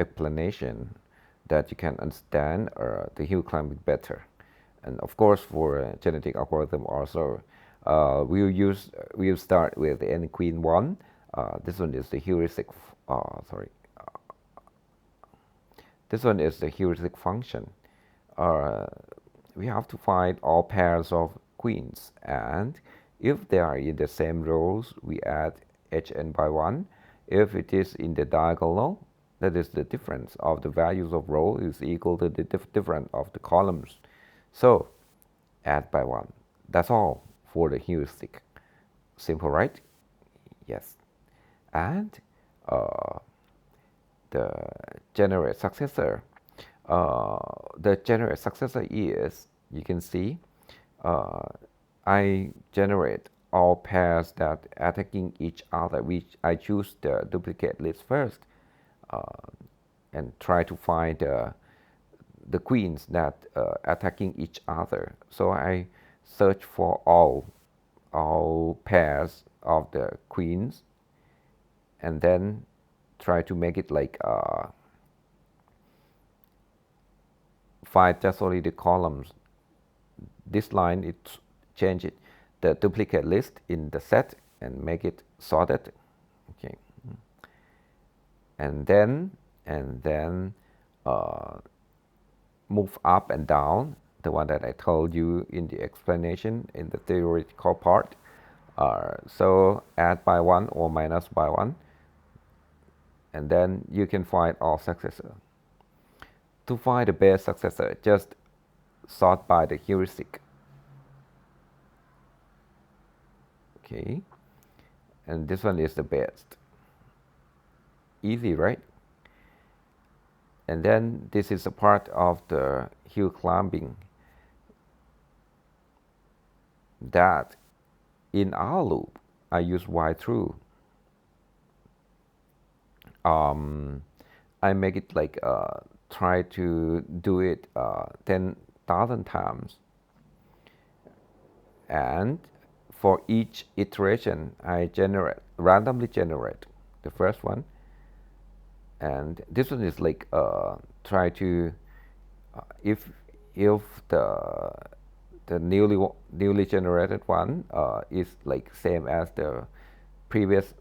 explanation that you can understand the hill climbing better. And of course, for genetic algorithm also, we'll start with n queen one. This one is the heuristic. Sorry, this one is the heuristic function. Uh, we have to find all pairs of queens, and if they are in the same rows, we add hn by 1. If it is in the diagonal, that is the difference of the values of row is equal to the difference of the columns. So add by 1. That's all for the heuristic. Simple, right? Yes. And the generate successor. The generate successor is, you can see, I generate all pairs that attacking each other, which I choose the duplicate list first, and try to find the queens that attacking each other. So I search for all pairs of the queens, and then try to make it like find just only the columns. This line, it change it the duplicate list in the set and make it sorted. Okay, and then move up and down, the one that I told you in the explanation in the theoretical part. So add by 1 or minus by 1, and then you can find all successor. To find the best successor, just sort by the heuristic. Okay, and this one is the best. Easy, right? And then this is a part of the hill climbing that in our loop I use while true. I make it like try to do it 10,000 times, and for each iteration I randomly generate the first one, and this one is like try to if the newly generated one is like same as the previous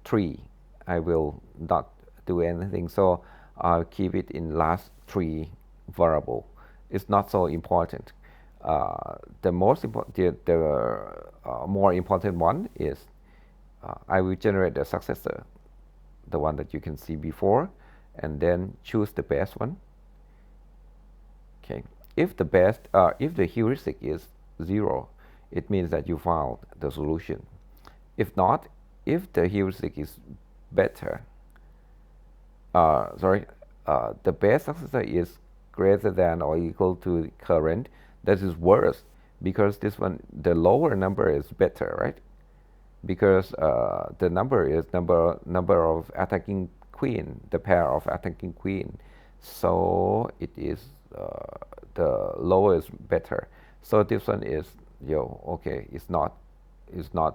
3, I will not do anything. So I'll keep it in last 3 variable. It's not so important. The most important, the more important one is I will generate the successor, the one that you can see before, and then choose the best one. Okay, if the heuristic is 0, it means that you found the solution. If not, if the heuristic is better, the best successor is greater than or equal to current, that is worse, because this one, the lower number is better, right? Because the number is number of attacking queen, the pair of attacking queen. So it is the lower is better. So this one is okay. It's not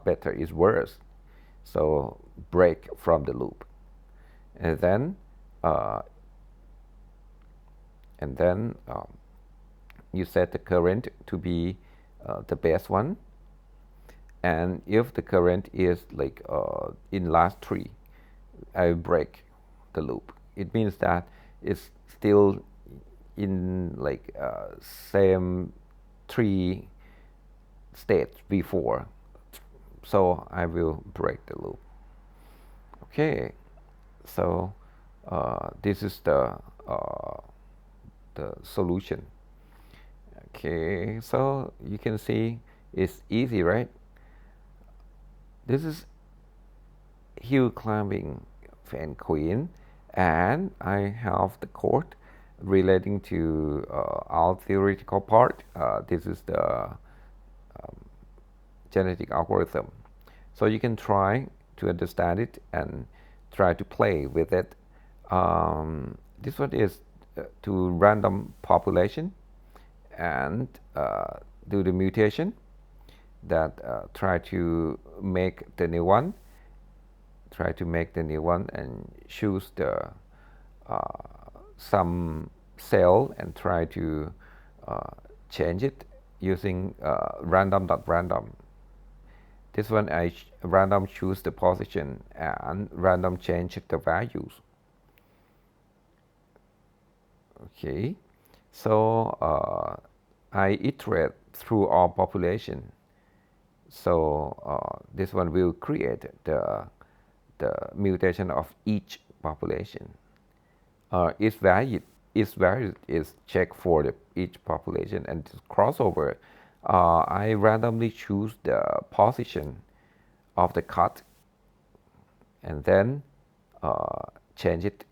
better. It's worse. So break from the loop, and then you set the current to be the best one. And if the current is like in last 3, I break the loop. It means that it's still in like same 3 states before. So I will break the loop. Okay, so this is the solution. Okay, so you can see it's easy, right? This is hill climbing fan queen, and I have the code relating to our theoretical part. This is the genetic algorithm. So you can try to understand it and try to play with it. This one is to random population and do the mutation that try to make the new one and choose the some cell and try to change it using random.random. This one I random choose the position and random change the values. Okay, so I iterate through all population. So this one will create the mutation of each population. Its value is checked for each population, and this crossover, I randomly choose the position of the cut and then change it.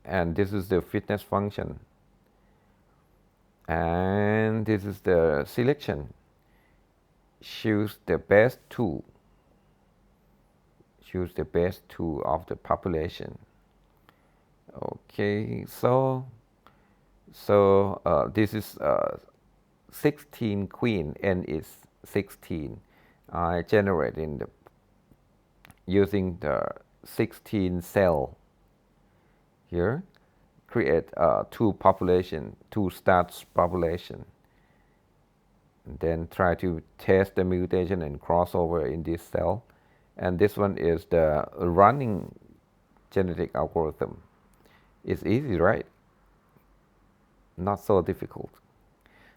And this is the fitness function. And this is the selection. Choose the best two. Choose the best two of the population. Okay, so this is 16 queen, n is 16. I generate in the using the 16 cell here, create two population, two stats population, and then try to test the mutation and crossover in this cell. And this one is the running genetic algorithm. It's easy, right? Not so difficult.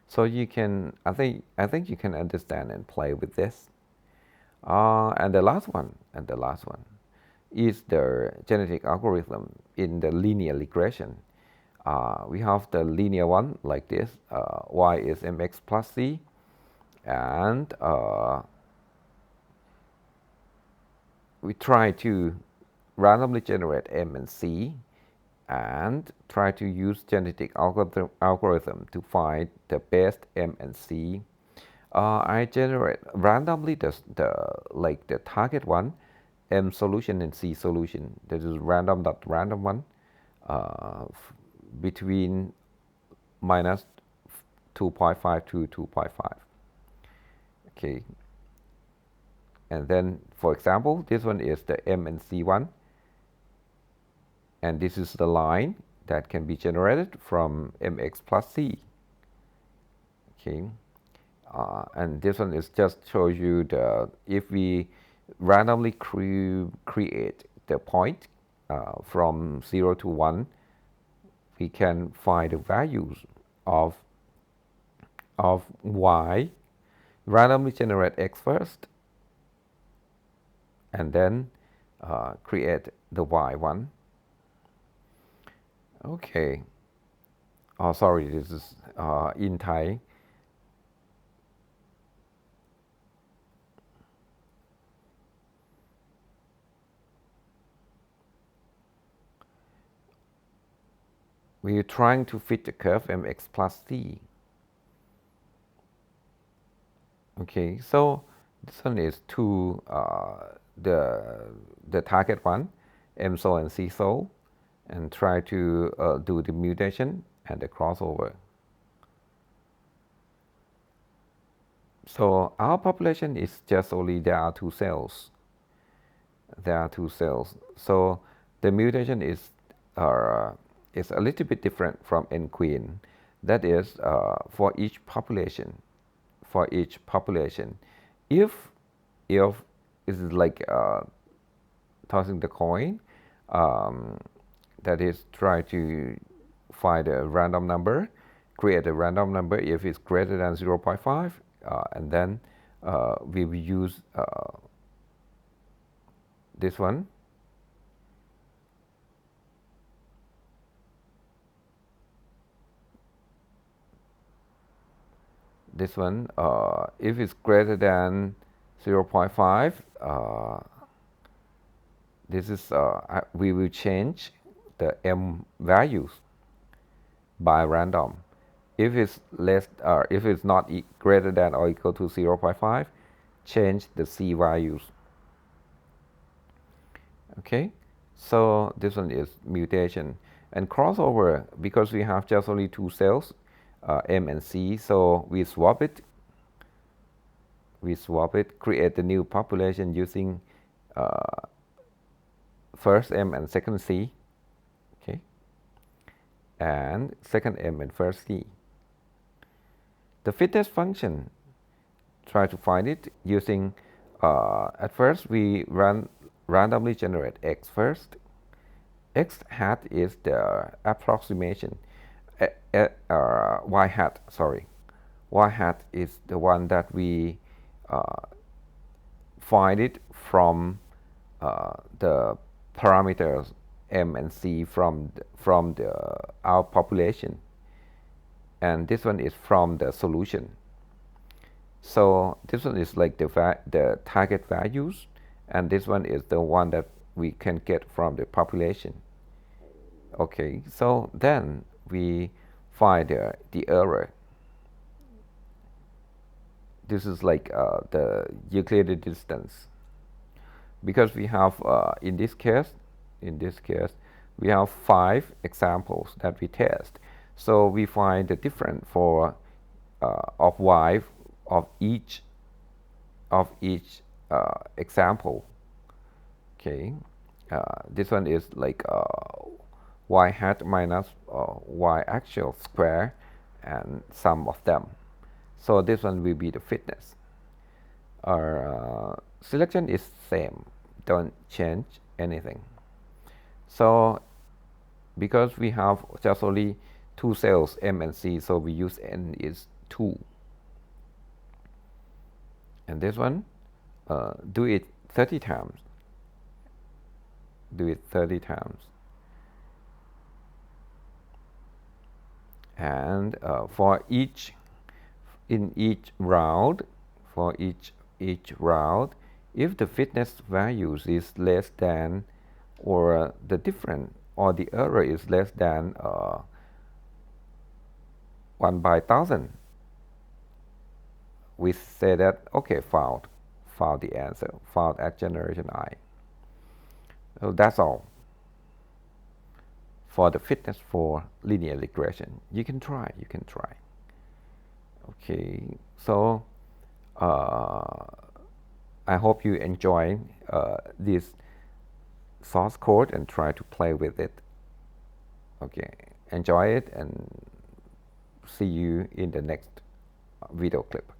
So you can, I think you can understand and play with this. And the last one is the genetic algorithm in the linear regression. We have the linear one like this. Y is mx plus c, and we try to randomly generate m and c, and try to use genetic algorithm to find the best m and c. I generate randomly the target one, m solution and c solution. This is random one between minus 2.5 to 2.5. Okay. And then, for example, this one is the m and c one. And this is the line that can be generated from mx plus c. Okay. And this one is just shows you the, if we randomly create the point from 0 to 1, we can find the values of y, randomly generate x first, and then create the y one. Okay. Oh, sorry, this is in Thai. We are trying to fit the curve mx plus c. Okay, so this one is to the target one, m sol and c sol, and try to do the mutation and the crossover. So our population is just only there are two cells. There are two cells. So the mutation is a little bit different from n queen. That is for each population. For each population, if it is like tossing the coin, that is try to find a random number, create a random number if it's greater than 0.5, and then we will use this one. This one, if it's greater than 0.5, this is we will change the m values by random. If it's less, if it's not greater than or equal to 0.5, change the c values. Okay, so this one is mutation and crossover, because we have just only two cells, m and c, so we swap it. Create the new population using first m and second c. and second M and first C. The fitness function, try to find it using, at first we randomly generate X first. X hat is the approximation, Y hat, sorry. Y hat is the one that we find it from the parameters M and C from our population, and this one is from the solution. So this one is like the target values, and this one is the one that we can get from the population. Okay, so then we find the error. This is like the Euclidean distance, because we have in this case we have 5 examples that we test. So we find the difference for of y of each example. Okay, this one is like y hat minus y actual square and sum of them. So this one will be the fitness. Our selection is same, don't change anything. So because we have just only 2 cells M and C, so we use N is 2. And this one, do it 30 times. Do it 30 times. And for each round, if the fitness values is less than, or the difference or the error is less than 1 by 1,000, we say that okay, found the answer, found at generation I. So that's all for the fitness for linear regression. You can try. Okay, so I hope you enjoy this source code and try to play with it. Okay, enjoy it and see you in the next video clip.